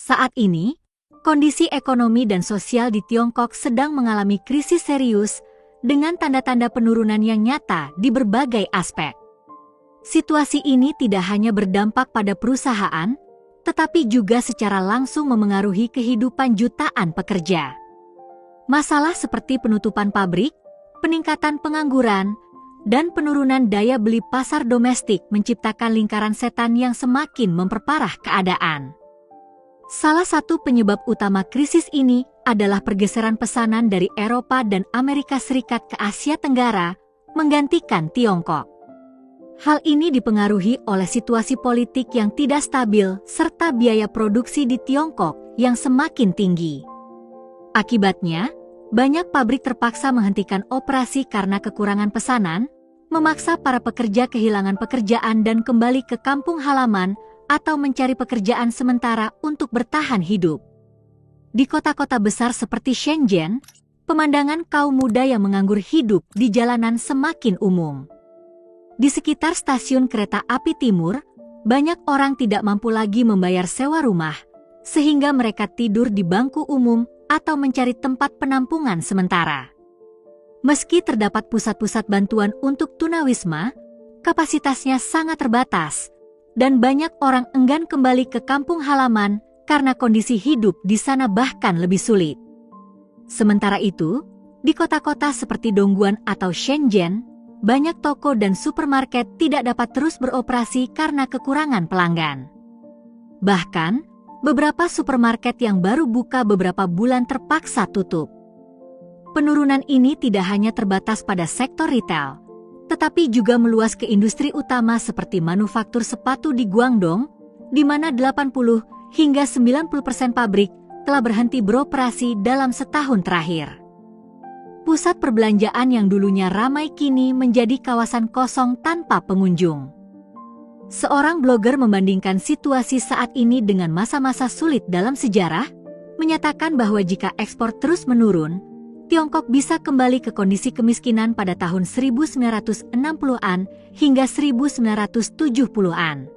Saat ini, kondisi ekonomi dan sosial di Tiongkok sedang mengalami krisis serius dengan tanda-tanda penurunan yang nyata di berbagai aspek. Situasi ini tidak hanya berdampak pada perusahaan, tetapi juga secara langsung memengaruhi kehidupan jutaan pekerja. Masalah seperti penutupan pabrik, peningkatan pengangguran, dan penurunan daya beli pasar domestik menciptakan lingkaran setan yang semakin memperparah keadaan. Salah satu penyebab utama krisis ini adalah pergeseran pesanan dari Eropa dan Amerika Serikat ke Asia Tenggara, menggantikan Tiongkok. Hal ini dipengaruhi oleh situasi politik yang tidak stabil serta biaya produksi di Tiongkok yang semakin tinggi. Akibatnya, banyak pabrik terpaksa menghentikan operasi karena kekurangan pesanan, memaksa para pekerja kehilangan pekerjaan dan kembali ke kampung halaman atau mencari pekerjaan sementara untuk bertahan hidup. Di kota-kota besar seperti Shenzhen, pemandangan kaum muda yang menganggur hidup di jalanan semakin umum. Di sekitar stasiun kereta api timur, banyak orang tidak mampu lagi membayar sewa rumah, sehingga mereka tidur di bangku umum atau mencari tempat penampungan sementara. Meski terdapat pusat-pusat bantuan untuk tunawisma, kapasitasnya sangat terbatas, dan banyak orang enggan kembali ke kampung halaman karena kondisi hidup di sana bahkan lebih sulit. Sementara itu, di kota-kota seperti Dongguan atau Shenzhen, banyak toko dan supermarket tidak dapat terus beroperasi karena kekurangan pelanggan. Bahkan, beberapa supermarket yang baru buka beberapa bulan terpaksa tutup. Penurunan ini tidak hanya terbatas pada sektor retail, tetapi juga meluas ke industri utama seperti manufaktur sepatu di Guangdong, di mana 80 hingga 90% pabrik telah berhenti beroperasi dalam setahun terakhir. Pusat perbelanjaan yang dulunya ramai kini menjadi kawasan kosong tanpa pengunjung. Seorang blogger membandingkan situasi saat ini dengan masa-masa sulit dalam sejarah, menyatakan bahwa jika ekspor terus menurun, Tiongkok bisa kembali ke kondisi kemiskinan pada tahun 1960-an hingga 1970-an.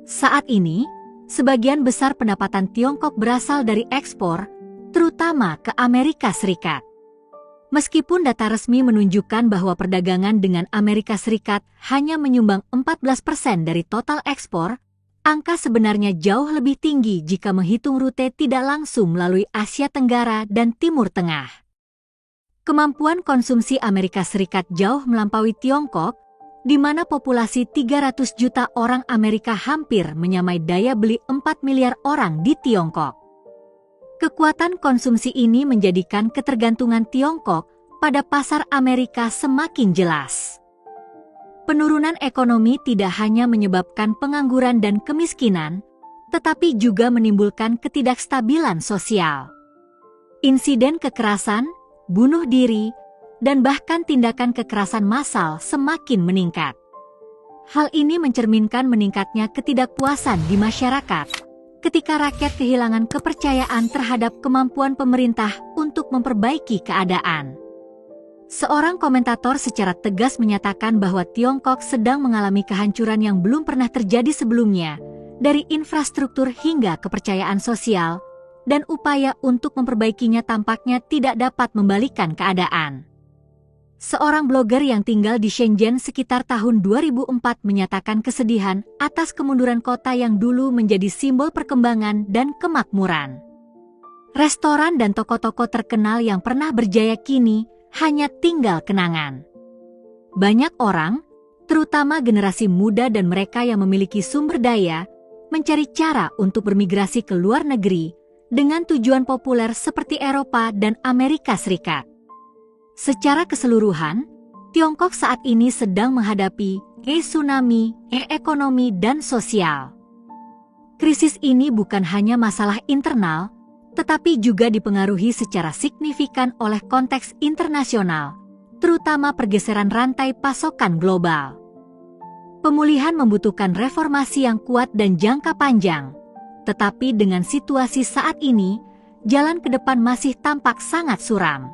Saat ini, sebagian besar pendapatan Tiongkok berasal dari ekspor, terutama ke Amerika Serikat. Meskipun data resmi menunjukkan bahwa perdagangan dengan Amerika Serikat hanya menyumbang 14% dari total ekspor, angka sebenarnya jauh lebih tinggi jika menghitung rute tidak langsung melalui Asia Tenggara dan Timur Tengah. Kemampuan konsumsi Amerika Serikat jauh melampaui Tiongkok, di mana populasi 300 juta orang Amerika hampir menyamai daya beli 4 miliar orang di Tiongkok. Kekuatan konsumsi ini menjadikan ketergantungan Tiongkok pada pasar Amerika semakin jelas. Penurunan ekonomi tidak hanya menyebabkan pengangguran dan kemiskinan, tetapi juga menimbulkan ketidakstabilan sosial. Insiden kekerasan, bunuh diri, dan bahkan tindakan kekerasan massal semakin meningkat. Hal ini mencerminkan meningkatnya ketidakpuasan di masyarakat ketika rakyat kehilangan kepercayaan terhadap kemampuan pemerintah untuk memperbaiki keadaan. Seorang komentator secara tegas menyatakan bahwa Tiongkok sedang mengalami kehancuran yang belum pernah terjadi sebelumnya, dari infrastruktur hingga kepercayaan sosial, dan upaya untuk memperbaikinya tampaknya tidak dapat membalikan keadaan. Seorang blogger yang tinggal di Shenzhen sekitar tahun 2004 menyatakan kesedihan atas kemunduran kota yang dulu menjadi simbol perkembangan dan kemakmuran. Restoran dan toko-toko terkenal yang pernah berjaya kini hanya tinggal kenangan. Banyak orang, terutama generasi muda dan mereka yang memiliki sumber daya, mencari cara untuk bermigrasi ke luar negeri dengan tujuan populer seperti Eropa dan Amerika Serikat. Secara keseluruhan, Tiongkok saat ini sedang menghadapi tsunami, ekonomi, dan sosial. Krisis ini bukan hanya masalah internal, tetapi juga dipengaruhi secara signifikan oleh konteks internasional, terutama pergeseran rantai pasokan global. Pemulihan membutuhkan reformasi yang kuat dan jangka panjang, tetapi dengan situasi saat ini, jalan ke depan masih tampak sangat suram.